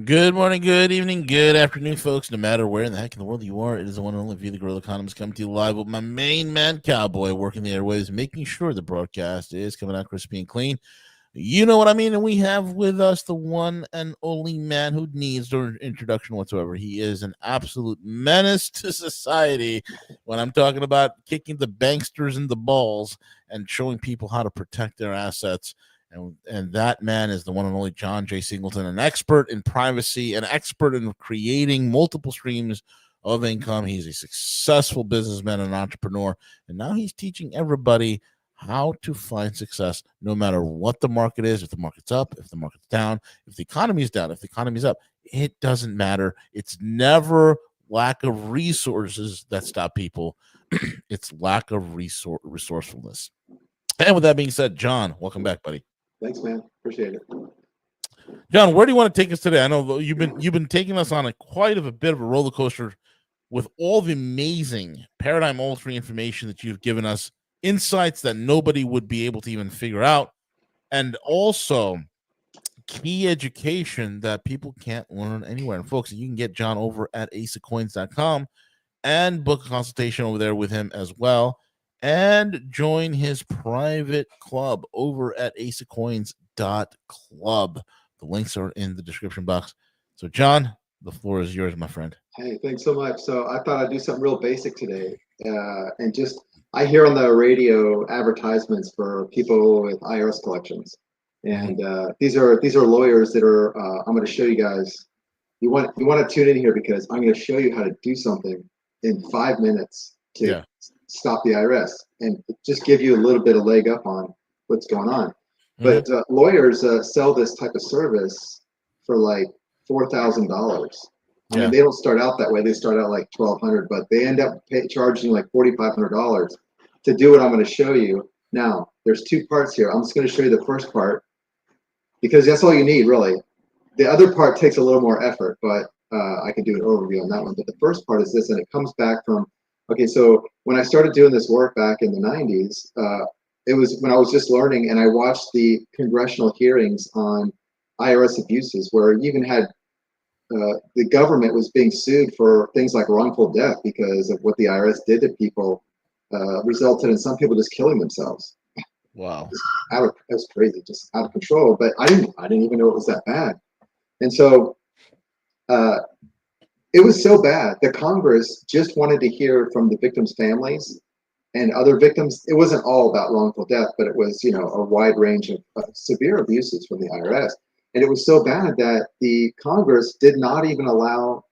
Good morning, good evening, good afternoon, folks. No matter where in the heck in the world you are, it is the one and only View the Gorilla Economist coming to you live with my main man, Cowboy, working the airways, making sure the broadcast is coming out crispy and clean. You know what I mean? And we have with us the one and only man who needs no introduction whatsoever. He is an absolute menace to society when I'm talking about kicking the banksters in the balls and showing people how to protect their assets. And that man is the one and only John J. Singleton, an expert in privacy, an expert in creating multiple streams of income. He's a successful businessman and entrepreneur. And now he's teaching everybody how to find success no matter what the market is. If the market's up, if the market's down, if the economy is down, if the economy is up, it doesn't matter. It's never lack of resources that stop people. It's lack of resourcefulness. And with that being said, John, welcome back, buddy. Thanks, man. Appreciate it. John, where do you want to take us today? I know you've been taking us on quite of a bit of a roller coaster with all the amazing paradigm altering information that you've given us, insights that nobody would be able to even figure out, and also key education that people can't learn anywhere. And folks, you can get John over at aceofcoins.com and book a consultation over there with him as well, and join his private club over at aceofcoins.club. The links are in the description box. So, John, the floor is yours, my friend. Hey, thanks so much. So I thought I'd do something real basic today, and just I hear on the radio advertisements for people with IRS collections, and these are lawyers that are. I'm going to show you guys. You want to tune in here because I'm going to show you how to do something in 5 minutes to stop the IRS and just give you a little bit of leg up on what's going on. But lawyers sell this type of service for like $4,000. I mean, they don't start out that way. They start out like $1,200, but they end up charging like $4,500 to do what I'm going to show you. Now, there's two parts here. I'm just going to show you the first part because that's all you need, really. The other part takes a little more effort, but I can do an overview on that one. But the first part is this, and it comes back from, okay, so when I started doing this work back in the 90s, it was when I was just learning, and I watched the congressional hearings on IRS abuses where you even had the government was being sued for things like wrongful death because of what the IRS did to people, resulted in some people just killing themselves. Wow, it was crazy, just out of control. But I didn't even know it was that bad. And so it was so bad that Congress just wanted to hear from the victims' families and other victims. It wasn't all about wrongful death, but it was, a wide range of severe abuses from the IRS. And it was so bad that the Congress did not even allow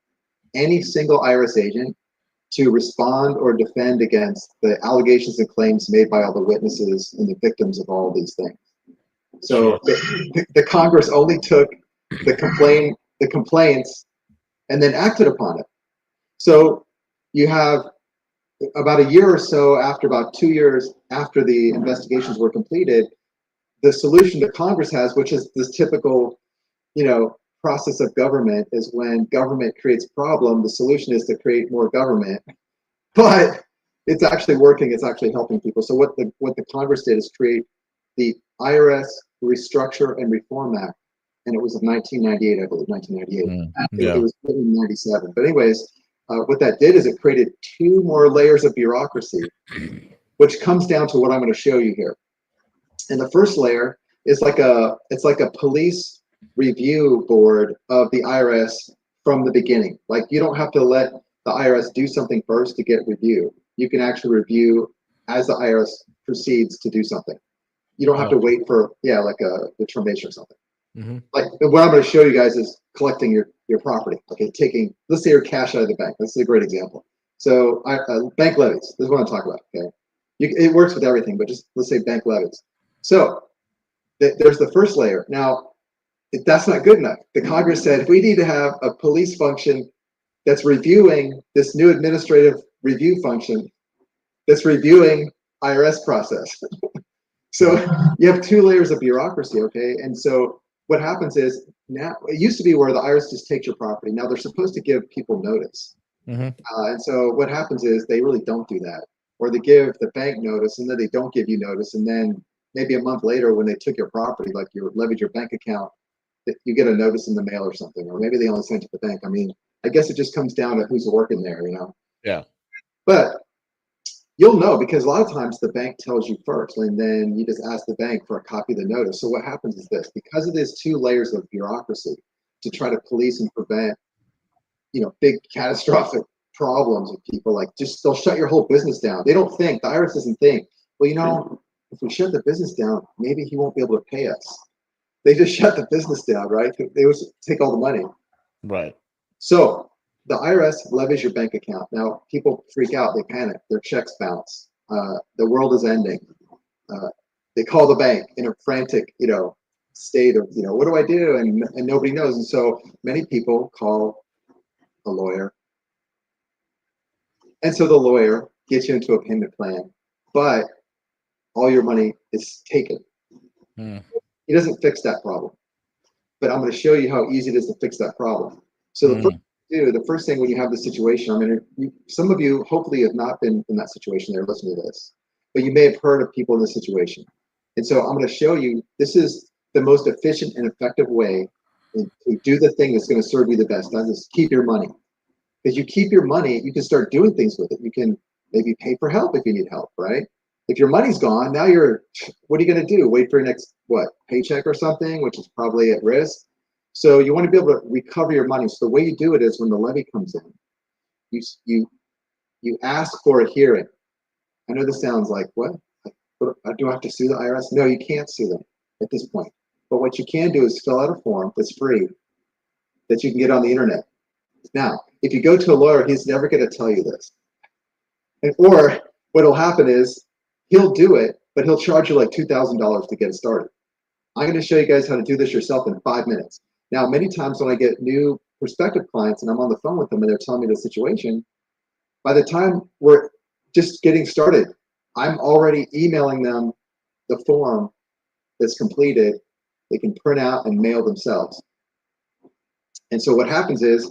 any single IRS agent to respond or defend against the allegations and claims made by all the witnesses and the victims of all these things. So the Congress only took the complaints and then acted upon it. So you have about a year or so after, about 2 years after the investigations were completed, the solution that Congress has, which is this typical, process of government, is when government creates problem, the solution is to create more government. But it's actually working. It's actually helping people. So what the Congress did is create the IRS Restructure and Reform Act, and it was of 1998, I believe, 1998. It was written in 97. But anyways, what that did is it created two more layers of bureaucracy, which comes down to what I'm going to show you here. And the first layer is like a police review board of the IRS from the beginning. Like, you don't have to let the IRS do something first to get review. You can actually review as the IRS proceeds to do something. You don't have to wait for like a determination or something. Like what I'm going to show you guys is collecting your property. Okay, let's say your cash out of the bank. This is a great example. So bank levies. This is what I'm talking about. Okay, it works with everything, but just let's say bank levies. So there's the first layer. Now, that's not good enough. The Congress said we need to have a police function that's reviewing this new administrative review function that's reviewing IRS process. So you have two layers of bureaucracy, okay? And so what happens is, now it used to be where the IRS just takes your property. Now they're supposed to give people notice. And so what happens is they really don't do that. Or they give the bank notice and then they don't give you notice. And then maybe a month later when they took your property, like you levied your bank account, you get a notice in the mail or something, or maybe they only send it to the bank. I mean, I guess it just comes down to who's working there, you know. Yeah. But you'll know because a lot of times the bank tells you first, and then you just ask the bank for a copy of the notice. So what happens is this: because of these two layers of bureaucracy to try to police and prevent, you know, big catastrophic problems with people, like just they'll shut your whole business down. They don't think, the IRS doesn't think, well, you know, if we shut the business down, maybe he won't be able to pay us. They just shut the business down, right? They always take all the money. Right. So the IRS levies your bank account. Now people freak out, they panic, their checks bounce. The world is ending. They call the bank in a frantic, you know, state of, you know, what do I do? And nobody knows. And so many people call a lawyer. And so the lawyer gets you into a payment plan, but all your money is taken. Hmm. He doesn't fix that problem. But I'm going to show you how easy it is to fix that problem. So the first thing when you have this situation, I mean, some of you hopefully have not been in that situation there listening to this, but you may have heard of people in this situation. And so I'm going to show you, this is the most efficient and effective way to do the thing that's going to serve you the best. That is keep your money. Because you keep your money, you can start doing things with it. You can maybe pay for help if you need help, right? If your money's gone, now what are you going to do? Wait for your next, paycheck or something, which is probably at risk. So you want to be able to recover your money. So the way you do it is when the levy comes in, you ask for a hearing. I know this sounds like, what? Do I have to sue the IRS? No, you can't sue them at this point. But what you can do is fill out a form that's free that you can get on the internet. Now, if you go to a lawyer, he's never going to tell you this. Or what will happen is he'll do it, but he'll charge you like $2,000 to get it started. I'm going to show you guys how to do this yourself in 5 minutes. Now, many times when I get new prospective clients and I'm on the phone with them and they're telling me the situation, by the time we're just getting started, I'm already emailing them the form that's completed. They can print out and mail themselves. And so what happens is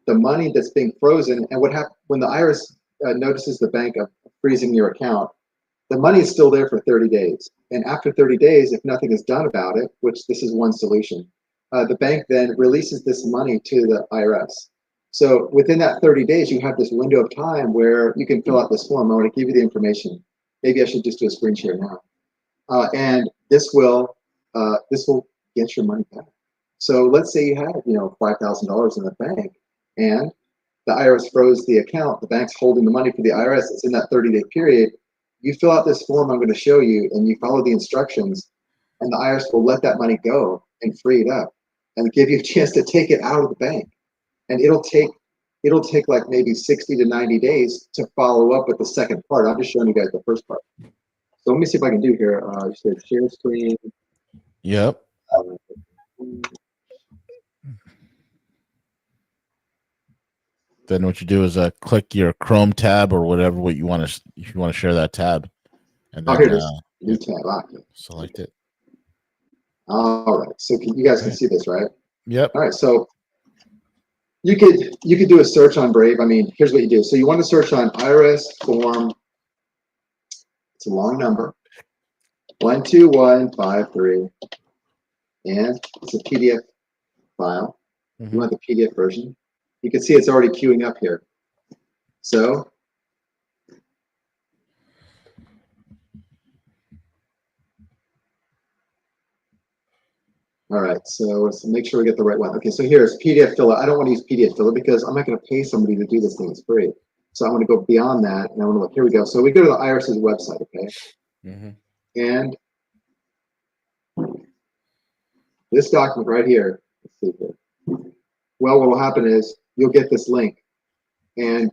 the money that's being frozen, and what happens when the IRS notices the bank of freezing your account, the money is still there for 30 days. And after 30 days, if nothing is done about it, which this is one solution, the bank then releases this money to the IRS. So within that 30 days, you have this window of time where you can fill out this form. I want to give you the information. Maybe I should just do a screen share now. And this will get your money back. So let's say you had, $5,000 in the bank, and the IRS froze the account. The bank's holding the money for the IRS. It's in that 30-day period. You fill out this form I'm going to show you, and you follow the instructions, and the IRS will let that money go and free it up, and give you a chance to take it out of the bank. And it'll take like maybe 60 to 90 days to follow up with the second part. I'm just showing you guys the first part. So let me see if I can do here. You said share screen. Yep. Then what you do is click your Chrome tab or whatever what you want to, if you want to share that tab, and then here it is. New tab. Select it. All right. So you guys can see this, right? Yep. All right. So you could do a search on Brave. I mean, here's what you do. So you want to search on IRS form. It's a long number. 12153, and it's a PDF file. You want the PDF version. You can see it's already queuing up here. So all right, so let's make sure we get the right one. Okay, so here's PDF filler. I don't want to use PDF filler because I'm not going to pay somebody to do this thing. It's free. So I want to go beyond that, and I want to look. Here we go. So we go to the IRS's website, okay? And this document right here, let's see here. Well, what will happen is you'll get this link, and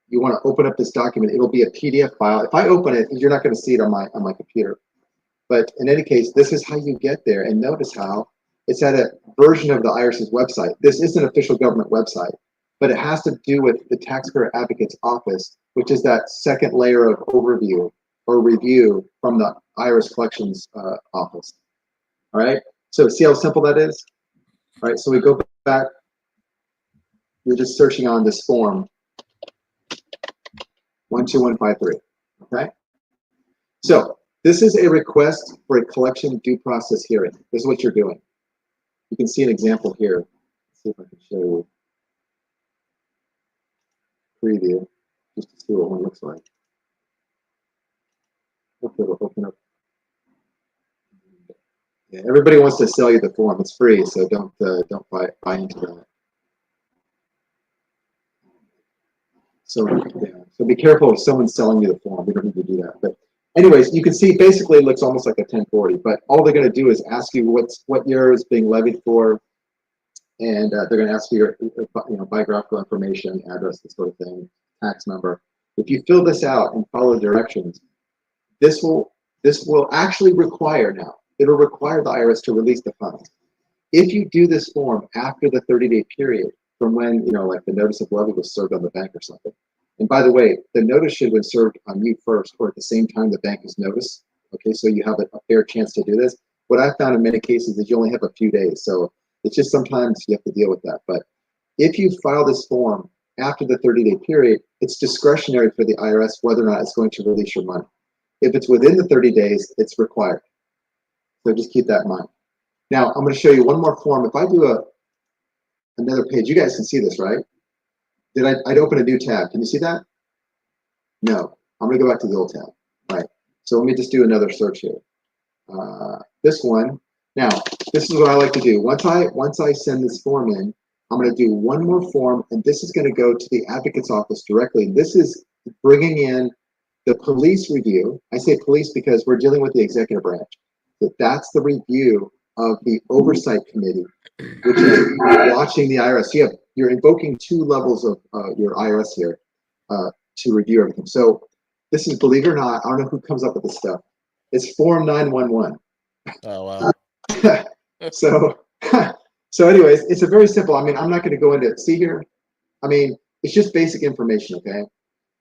you want to open up this document. It'll be a PDF file. If I open it, you're not going to see it on my computer. But in any case, this is how you get there. And notice how it's at a version of the IRS's website. This is an official government website, but it has to do with the Taxpayer Advocate's Office, which is that second layer of overview or review from the IRS Collections Office. All right. So see how simple that is? All right. So we go back. We're just searching on this form 12153. Okay. So this is a request for a collection due process hearing. This is what you're doing. You can see an example here. Let's see if I can show you preview just to see what one looks like. Hopefully it'll open up. Yeah, everybody wants to sell you the form. It's free, so don't buy into that. So yeah, so be careful if someone's selling you the form. We don't need to do that. But anyways, you can see basically it looks almost like a 1040. But all they're going to do is ask you what year is being levied for, and they're going to ask you your biographical information, address, this sort of thing, tax number. If you fill this out and follow the directions, this will actually require now. It'll require the IRS to release the funds. If you do this form after the 30-day period from when, like the notice of levy was served on the bank or something. And by the way, the notice should have been served on you first or at the same time the bank is noticed. Okay, so you have a fair chance to do this. What I found in many cases is you only have a few days. So it's just sometimes you have to deal with that. But if you file this form after the 30-day period, it's discretionary for the IRS whether or not it's going to release your money. If it's within the 30 days, it's required. So just keep that in mind. Now, I'm going to show you one more form. If I do another page, you guys can see this, right? I'd open a new tab. Can you see that? No. I'm going to go back to the old tab. All right. So let me just do another search here. This one. Now, this is what I like to do. Once I send this form in, I'm going to do one more form, and this is going to go to the advocate's office directly. This is bringing in the police review. I say police because we're dealing with the executive branch. So that's the review of the oversight committee, which is watching the IRS. You're invoking two levels of your IRS here to review everything. So this is, believe it or not, I don't know who comes up with this stuff. It's Form 911. Oh, wow. So anyways, it's a very simple. I mean, I'm not going to go into it. See here? I mean, it's just basic information, okay?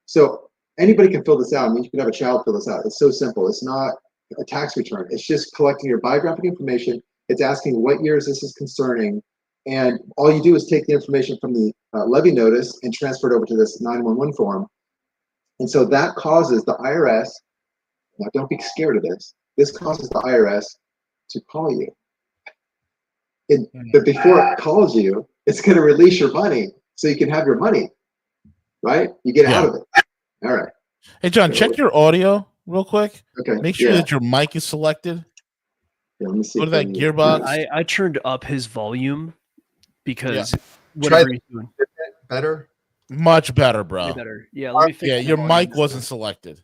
So anybody can fill this out. I mean, you can have a child fill this out. It's so simple. It's not a tax return. It's just collecting your biographic information. It's asking what years this is concerning. And all you do is take the information from the levy notice and transfer it over to this 911 form. And so that causes the IRS, now don't be scared of this, this causes the IRS to call you. But before it calls you, it's going to release your money so you can have your money, right? You get out of it. All right. Hey, John, check your audio real quick. Okay. Make sure that your mic is selected. Yeah, let me see. Go to that gearbox. I turned up his volume because whatever he's doing. Better? Much better, bro. Way better. Yeah, let me fix your mic wasn't selected.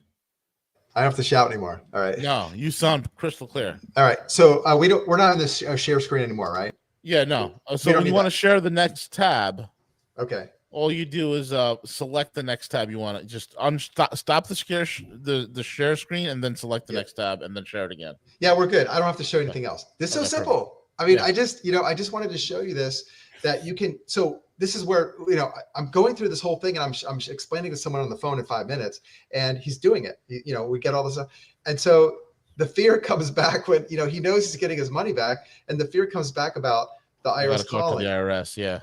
I don't have to shout anymore. All right. No, you sound crystal clear. All right. So we're not on this share screen anymore, right? Yeah, no. So when you want to share the next tab, okay, all you do is select the next tab you want to just stop the share screen and then select the next tab and then share it again. Yeah, we're good. I don't have to show anything else. This is so simple. Perfect. I mean, I just wanted to show you this, that you can. So this is where, I'm going through this whole thing and I'm explaining to someone on the phone in 5 minutes and he's doing it. We get all this stuff. And so the fear comes back when, he knows he's getting his money back, and the fear comes back about the IRS calling. The IRS, yeah.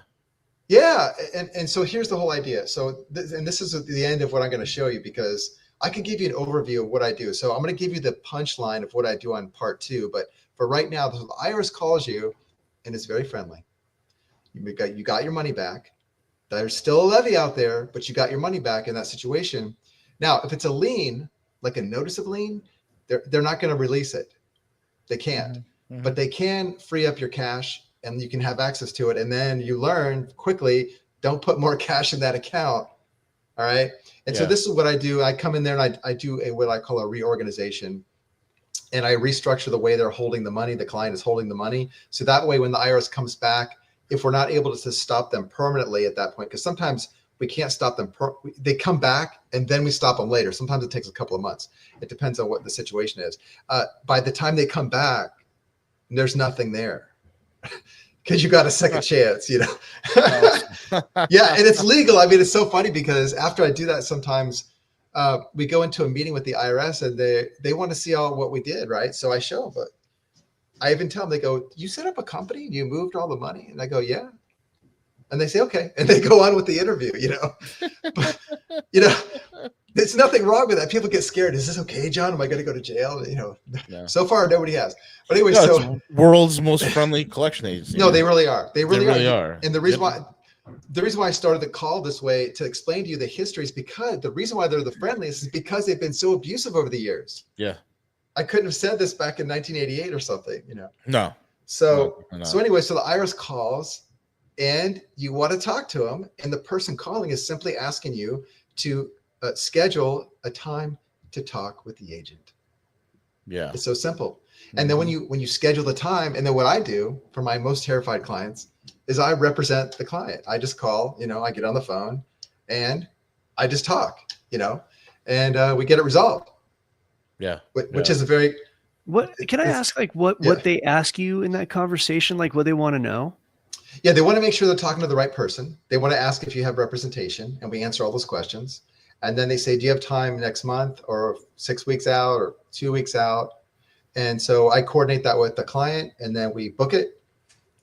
Yeah. And so here's the whole idea. So, this is the end of what I'm going to show you, because I can give you an overview of what I do. So I'm going to give you the punchline of what I do on part 2. But for right now, the IRS calls you and it's very friendly. You got your money back. There's still a levy out there, but you got your money back in that situation. Now, if it's a lien, like a notice of lien, they're not going to release it. They can't, but they can free up your cash and you can have access to it. And then you learn quickly, don't put more cash in that account. All right. And so this is what I do. I come in there and I do what I call a reorganization, and I restructure the way they're holding the money. The client is holding the money. So that way, when the IRS comes back, if we're not able to stop them permanently at that point, because sometimes we can't stop them. They come back and then we stop them later. Sometimes it takes a couple of months. It depends on what the situation is. By the time they come back, there's nothing there because you got a second chance, Yeah, and it's legal. I mean, it's so funny because after I do that, sometimes we go into a meeting with the IRS and they want to see what we did, right? So I show them, but I even tell them, they go, you set up a company and you moved all the money? And I go, yeah. And they say, okay. And they go on with the interview, But, There's nothing wrong with that. People get scared. Is this okay, John? Am I going to go to jail? Yeah. So far nobody has. But anyway, No, so it's world's most friendly collection agency. no, man. they really are. They really are. And the reason why I started the call this way to explain to you the history is because the reason why they're the friendliest is because they've been so abusive over the years. Yeah. I couldn't have said this back in 1988 or something, No. So No. so anyway, so the IRS calls and you want to talk to them, and the person calling is simply asking you to schedule a time to talk with the agent. Yeah. It's so simple. And then when you schedule the time, and then what I do for my most terrified clients is I represent the client. I just call, I get on the phone and I just talk, and we get it resolved. Yeah. Which is a very. What can I ask? Like what they ask you in that conversation? Like what they want to know? Yeah, they want to make sure they're talking to the right person. They want to ask if you have representation, and we answer all those questions. And then they say, do you have time next month or 6 weeks out or 2 weeks out? And so I coordinate that with the client, and then we book it.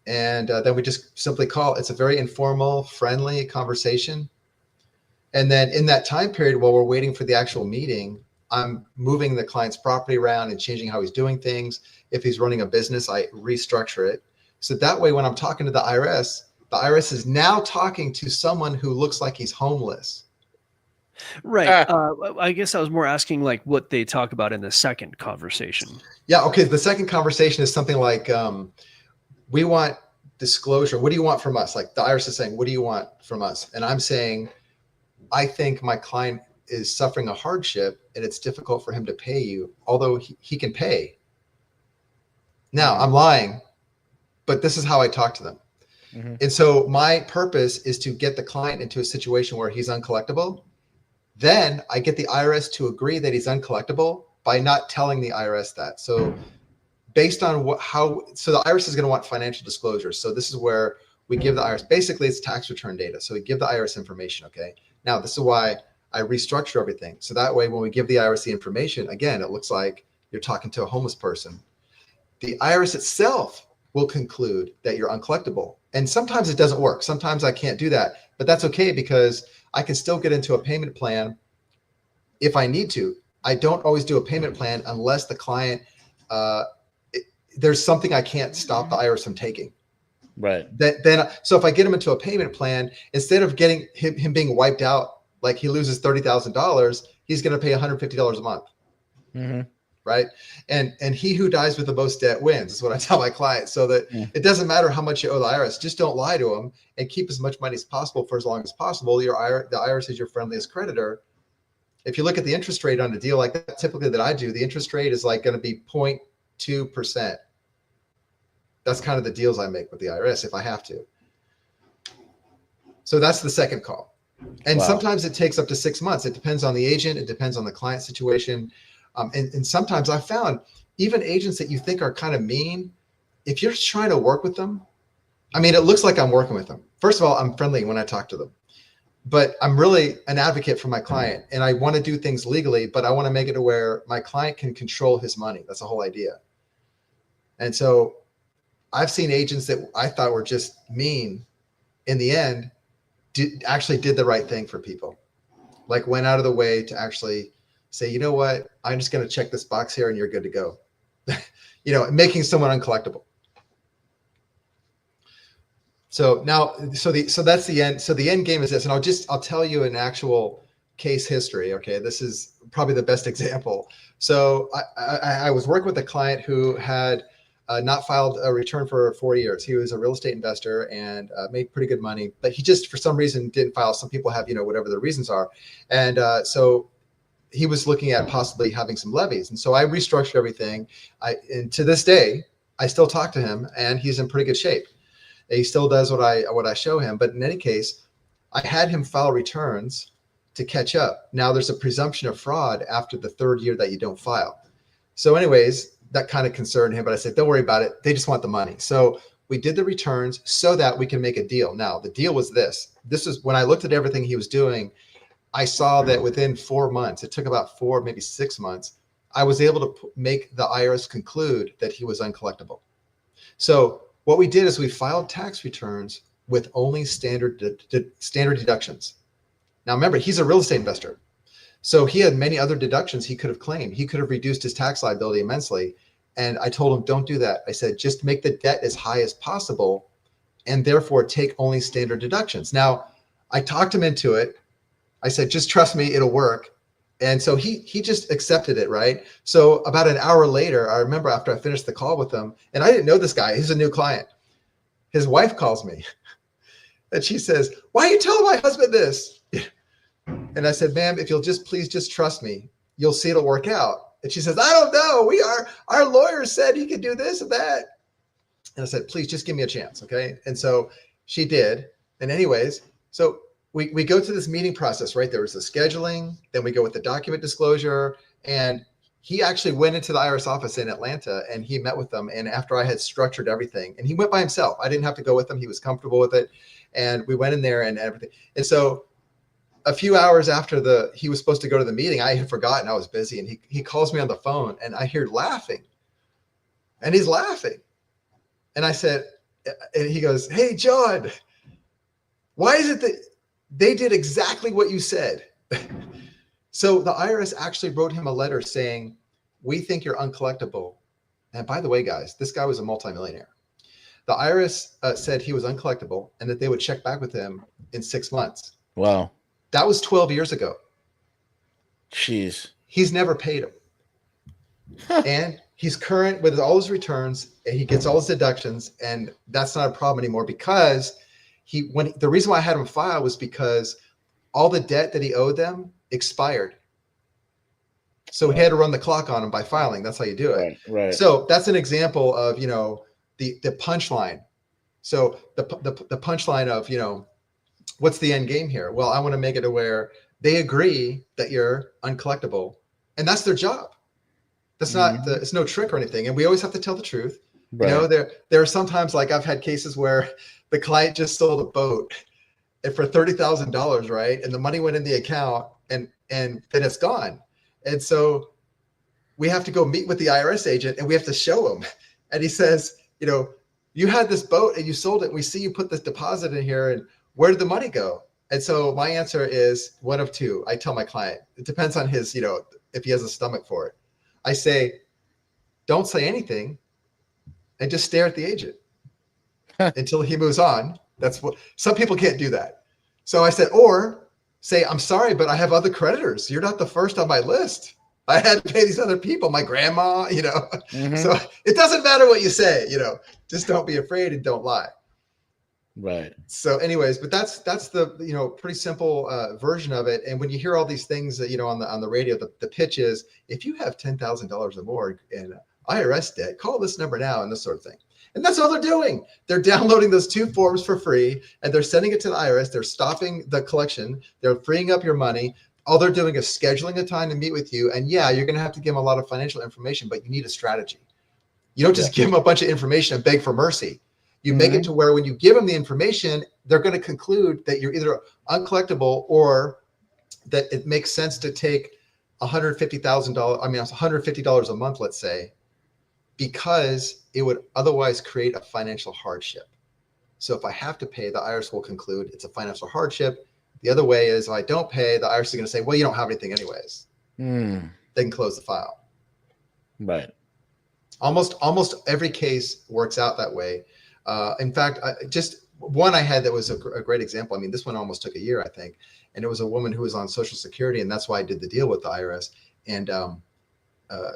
And then we just simply call. It's a very informal, friendly conversation. And then in that time period, while we're waiting for the actual meeting, I'm moving the client's property around and changing how he's doing things. If he's running a business, I restructure it. So that way, when I'm talking to the IRS is now talking to someone who looks like he's homeless. Right. I guess I was more asking like what they talk about in the second conversation. Yeah. Okay. The second conversation is something like, we want disclosure. What do you want from us? Like the IRS is saying, what do you want from us? And I'm saying, I think my client is suffering a hardship and it's difficult for him to pay you, although he can pay. Now I'm lying, but this is how I talk to them. Mm-hmm. And so my purpose is to get the client into a situation where he's uncollectible. Then I get the IRS to agree that he's uncollectible by not telling the IRS that. So based on so the IRS is going to want financial disclosures. So this is where we give the IRS, basically it's tax return data. So we give the IRS information. Okay. Now this is why I restructure everything. So that way, when we give the IRS the information, again, it looks like you're talking to a homeless person. The IRS itself will conclude that you're uncollectible. And sometimes it doesn't work. Sometimes I can't do that, but that's okay because I can still get into a payment plan if I need to. I don't always do a payment plan unless the client, there's something I can't stop the IRS from taking. Right. So if I get him into a payment plan, instead of getting him being wiped out, like he loses $30,000, he's going to pay $150 a month. Mm-hmm. Right. And he who dies with the most debt wins is what I tell my clients. So that it doesn't matter how much you owe the IRS, just don't lie to them and keep as much money as possible for as long as possible. The IRS is your friendliest creditor. If you look at the interest rate on a deal like that, typically that I do, the interest rate is like going to be 0.2%. That's kind of the deals I make with the IRS if I have to. So that's the second call. And sometimes it takes up to 6 months. It depends on the agent. It depends on the client situation. And sometimes I've found even agents that you think are kind of mean, if you're trying to work with them, I mean, it looks like I'm working with them. First of all, I'm friendly when I talk to them, but I'm really an advocate for my client and I want to do things legally, but I want to make it to where my client can control his money. That's the whole idea. And so I've seen agents that I thought were just mean in the end actually did the right thing for people. Like went out of the way to actually say, you know what, I'm just going to check this box here and you're good to go. Making someone uncollectible. So now, so that's the end. So the end game is this, and I'll tell you an actual case history. Okay. This is probably the best example. So I was working with a client who had not filed a return for 4 years. He was a real estate investor and made pretty good money, but he just, for some reason, didn't file. Some people have, whatever the reasons are. And so he was looking at possibly having some levies. And so I restructured everything. And to this day, I still talk to him and he's in pretty good shape. He still does what I show him. But in any case, I had him file returns to catch up. Now there's a presumption of fraud after the third year that you don't file. So anyways, that kind of concerned him, but I said, don't worry about it. They just want the money. So we did the returns so that we can make a deal. Now the deal was this. This is when I looked at everything he was doing, I saw that within 4 months, it took about 4, maybe 6 months, I was able to make the IRS conclude that he was uncollectible. So what we did is we filed tax returns with only standard deductions. Now remember, he's a real estate investor. So he had many other deductions he could have claimed. He could have reduced his tax liability immensely. And I told him, don't do that. I said, just make the debt as high as possible and therefore take only standard deductions. Now, I talked him into it. I said, just trust me, it'll work. And so he just accepted it, right? So about an hour later, I remember after I finished the call with him, and I didn't know this guy, he's a new client. His wife calls me and she says, why are you telling my husband this? And I said, ma'am, if you'll please just trust me, you'll see it'll work out. And she says, I don't know. Our lawyer said he could do this and that. And I said, please just give me a chance. Okay. And so she did. And anyways, so we go through this meeting process, right? There was the scheduling, then we go with the document disclosure. And he actually went into the IRS office in Atlanta and he met with them. And after I had structured everything, and he went by himself, I didn't have to go with him. He was comfortable with it. And we went in there and everything. And so a few hours after he was supposed to go to the meeting, I had forgotten, I was busy, and he calls me on the phone and I hear laughing, and he's laughing. And I said, and he goes, hey, John, why is it that they did exactly what you said? So the IRS actually wrote him a letter saying, we think you're uncollectible. And by the way, guys, this guy was a multimillionaire. The IRS said he was uncollectible and that they would check back with him in 6 months. Wow. That was 12 years ago. Jeez. He's never paid him. And he's current with all his returns and he gets all his deductions. And that's not a problem anymore because the reason why I had him file was because all the debt that he owed them expired. So he had to run the clock on him by filing. That's how you do it. Right. So that's an example of, the punchline. So the punchline of, what's the end game here? Well, I want to make it to where they agree that you're uncollectible, and that's their job. That's not it's no trick or anything. And we always have to tell the truth. Right. There are sometimes, like I've had cases where the client just sold a boat and for $30,000, right? And the money went in the account and then it's gone. And so we have to go meet with the IRS agent and we have to show him. And he says, you had this boat and you sold it. We see you put this deposit in here, and where did the money go? And so my answer is one of two. I tell my client, it depends on his, if he has a stomach for it. I say, don't say anything and just stare at the agent until he moves on. That's what some people can't do that. So I said, or say, I'm sorry, but I have other creditors. You're not the first on my list. I had to pay these other people, my grandma, So it doesn't matter what you say, just don't be afraid and don't lie. Right. So anyways, but that's the, pretty simple version of it. And when you hear all these things that, on the radio, the pitch is, if you have $10,000 or more in IRS debt, call this number now and this sort of thing. And that's all they're doing. They're downloading those 2 forms for free and they're sending it to the IRS. They're stopping the collection. They're freeing up your money. All they're doing is scheduling a time to meet with you. And yeah, you're going to have to give them a lot of financial information, but you need a strategy. You don't just give them a bunch of information and beg for mercy. You make it to where when you give them the information, they're going to conclude that you're either uncollectible or that it makes sense to take $150 a month, let's say, because it would otherwise create a financial hardship. So if I have to pay, the IRS will conclude it's a financial hardship. The other way is if I don't pay, the IRS is going to say, well, you don't have anything anyways. They can close the file. Right. Almost every case works out that way. In fact, just one I had that was a great example. I mean, this one almost took a year, I think. And it was a woman who was on Social Security, and that's why I did the deal with the IRS. And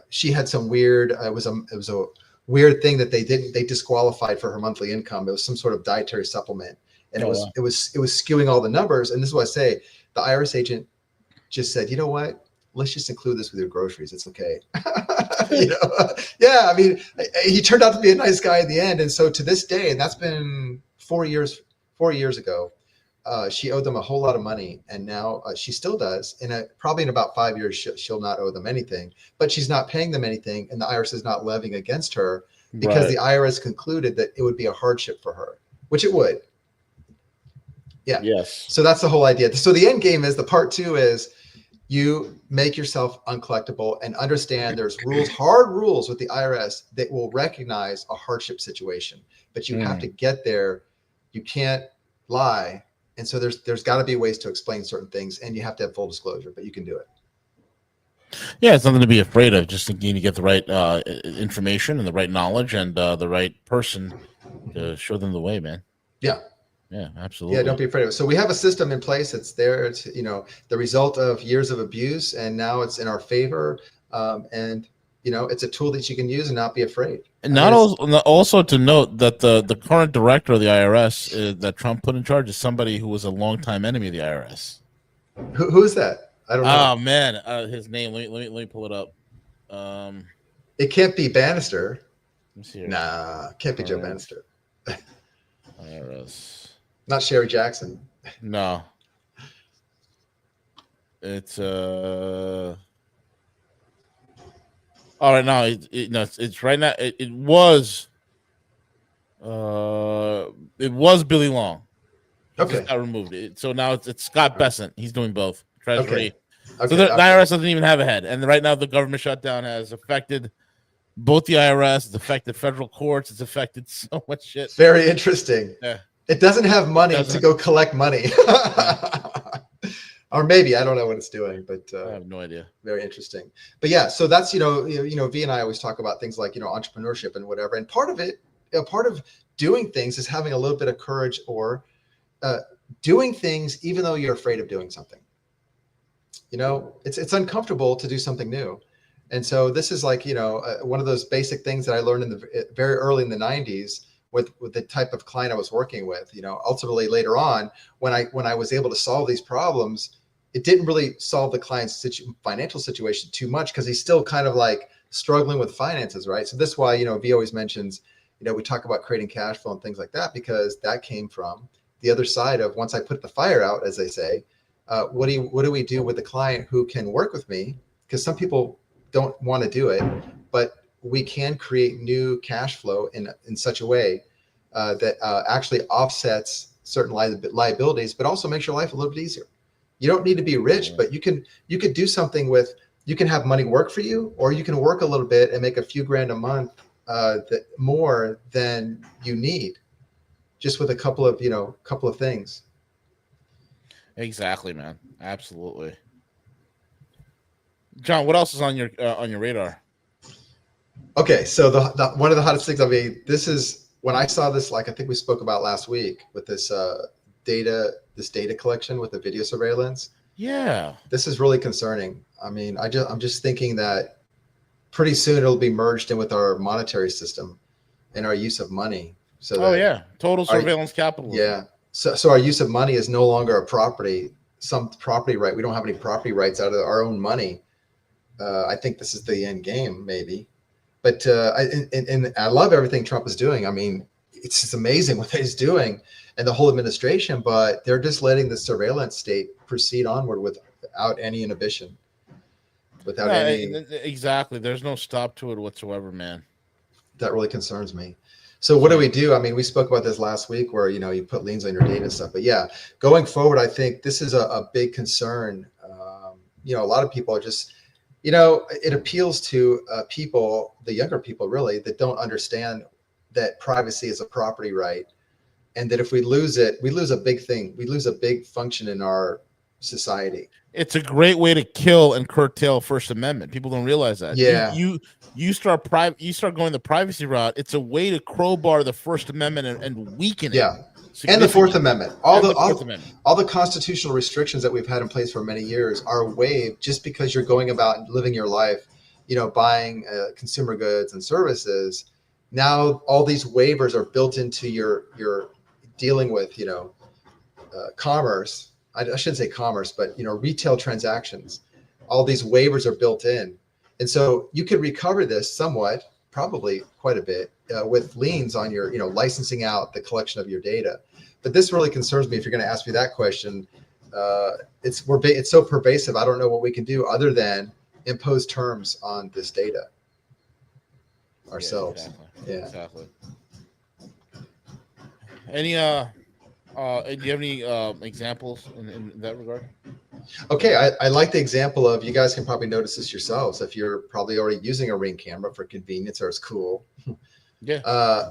she had some weird, it was a weird thing that they disqualified for her monthly income. It was some sort of dietary supplement. And it was skewing all the numbers. And this is what I say, the IRS agent just said, you know what? Let's just include this with your groceries. It's okay. Yeah. I mean, he turned out to be a nice guy at the end. And so to this day, and that's been 4 years ago, she owed them a whole lot of money. And now she still does. And probably in about 5 years, she'll not owe them anything, but she's not paying them anything. And the IRS is not levying against her because the IRS concluded that it would be a hardship for her, which it would. Yeah. Yes. So that's the whole idea. So the end game is the part 2 is you make yourself uncollectible and understand there's rules, hard rules with the IRS that will recognize a hardship situation, but you have to get there. You can't lie. And so there's got to be ways to explain certain things and you have to have full disclosure, but you can do it. Yeah, it's nothing to be afraid of. Just thinking to get the right information and the right knowledge and the right person to show them the way, man. Yeah. Yeah, absolutely. Yeah, don't be afraid of it. So we have a system in place. It's there. It's, you know, the result of years of abuse, and now it's in our favor. And you know, it's a tool that you can use and not be afraid. And also to note that the current director of the IRS that Trump put in charge is somebody who was a longtime enemy of the IRS. Who is that? I don't know. Oh man, his name. Let me pull it up. It can't be Bannister. Let's see here. Nah, can't be Joe Bannister. IRS. Not Sherry Jackson. No. It's all right now. It's right now. It was Billy Long. Okay. Got removed. So now it's Scott Bessent. He's doing both. Treasury. Okay. So the IRS doesn't even have a head. And right now the government shutdown has affected both the IRS. It's affected federal courts. It's affected so much shit. Very interesting. Yeah. It doesn't have money to go collect money. Or maybe, I don't know what it's doing, but I have no idea. Very interesting. But yeah, so that's, you know, V and I always talk about things like, you know, entrepreneurship and whatever. And part of it, part of doing things is having a little bit of courage, or doing things even though you're afraid of doing something. You know, it's uncomfortable to do something new. And so this is like, you know, one of those basic things that I learned in the very early in the 90s with the type of client I was working with. You know, ultimately later on, when I was able to solve these problems, it didn't really solve the client's financial situation too much, because he's still kind of like struggling with finances, right? So this is why, you know, V always mentions, you know, we talk about creating cash flow and things like that, because that came from the other side of, once I put the fire out, as they say, what do we do with the client who can work with me? Because some people don't want to do it, but we can create new cash flow in such a way that actually offsets certain liabilities, but also makes your life a little bit easier. You don't need to be rich, but you could do something with, you can have money work for you, or you can work a little bit and make a few grand a month that more than you need, just with a couple of things. Exactly, man. Absolutely. John, what else is on your radar? Okay, so the one of the hottest things, I mean, this is when I saw this, like I think we spoke about last week, with this data collection with the video surveillance. Yeah, this is really concerning. I mean, I'm just thinking that pretty soon it'll be merged in with our monetary system and our use of money. So total surveillance capitalism. Yeah, so our use of money is no longer a some property right. We don't have any property rights out of our own money. I think this is the end game, maybe. But I love everything Trump is doing. I mean, it's just amazing what he's doing, and the whole administration. But they're just letting the surveillance state proceed onward without any inhibition, without any. Exactly. There's no stop to it whatsoever, man. That really concerns me. So what do we do? I mean, we spoke about this last week, where, you know, you put liens on your data and stuff. But yeah, going forward, I think this is a big concern. You know, a lot of people are just, you know, it appeals to people, the younger people really, that don't understand that privacy is a property right, and that if we lose it, we lose a big thing. We lose a big function in our society. It's a great way to kill and curtail First Amendment. People don't realize that. Yeah. You start going the privacy route. It's a way to crowbar the First Amendment and weaken it. Yeah. And the Fourth Amendment. All the constitutional restrictions that we've had in place for many years are waived just because you're going about living your life, you know, buying consumer goods and services. Now all these waivers are built into your dealing with, you know, commerce. I shouldn't say commerce, but, you know, retail transactions. All these waivers are built in, and so you could recover this somewhat, probably quite a bit, with liens on your, you know, licensing out the collection of your data. But this really concerns me. If you're going to ask me that question, it's so pervasive. I don't know what we can do other than impose terms on this data ourselves. Yeah, exactly. Any do you have any examples in that regard? Okay, I like the example of, you guys can probably notice this yourselves if you're probably already using a Ring camera for convenience, or it's cool. Yeah.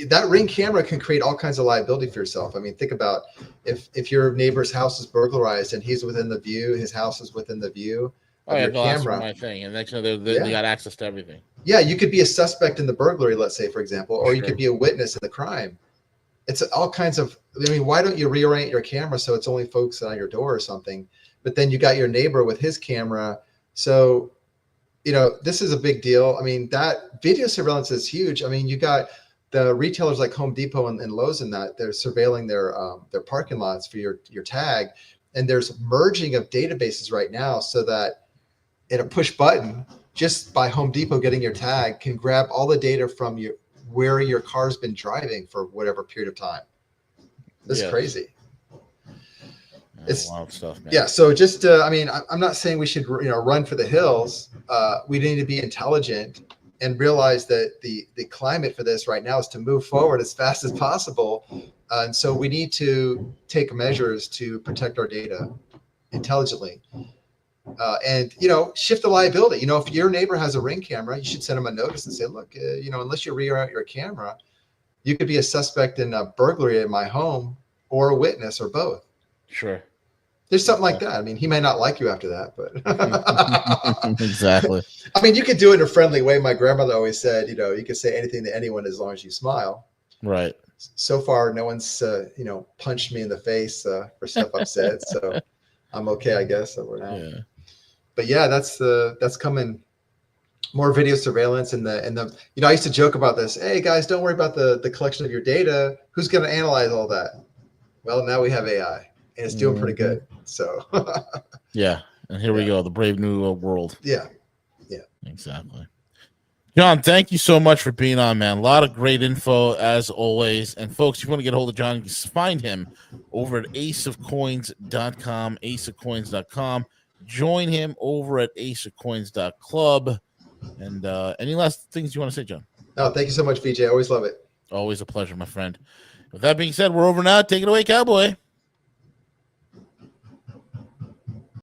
That Ring camera can create all kinds of liability for yourself. I mean, think about if your neighbor's house is burglarized and he's within the view, his house is within the view. of your they'll ask for camera. my thing, and next thing they got access to everything. Yeah, you could be a suspect in the burglary, let's say, for example, or you Sure. could be a witness in the crime. It's all kinds of. I mean, why don't you reorient your camera so it's only focused on your door or something? But then you got your neighbor with his camera, so this is a big deal. I mean, that video surveillance is huge. I mean, you got the retailers like Home Depot and Lowe's and that they're surveilling their parking lots for your tag, and there's merging of databases right now so that at a push button, just by Home Depot getting your tag, can grab all the data from you where your car's been driving for whatever period of time. This is crazy. It's wild stuff, man. Yeah. So just, I mean, I'm not saying we should, run for the hills. We need to be intelligent and realize that the climate for this right now is to move forward as fast as possible. And so we need to take measures to protect our data intelligently. And shift the liability. If your neighbor has a Ring camera, you should send them a notice and say, look, unless you reroute your camera, you could be a suspect in a burglary at my home or a witness or both. Sure. There's something like that. I mean, he may not like you after that, but Exactly. I mean, you could do it in a friendly way. My grandmother always said, you can say anything to anyone as long as you smile. Right. So far, no one's punched me in the face for stuff I've said, so I'm okay, I guess. Yeah. But yeah, that's coming. More video surveillance and the I used to joke about this. Hey guys, don't worry about the collection of your data. Who's going to analyze all that? Well, now we have AI, and it's doing pretty good. So yeah, and here we go, the brave new world. Yeah, exactly. John, thank you so much for being on, man. A lot of great info as always. And folks, if you want to get a hold of John, you can find him over at aceofcoins.com, aceofcoins.com. Join him over at aceofcoins.club. And any last things you want to say, John? No, thank you so much, VJ. I always love it. Always a pleasure, my friend. With that being said, we're over now. Take it away, cowboy.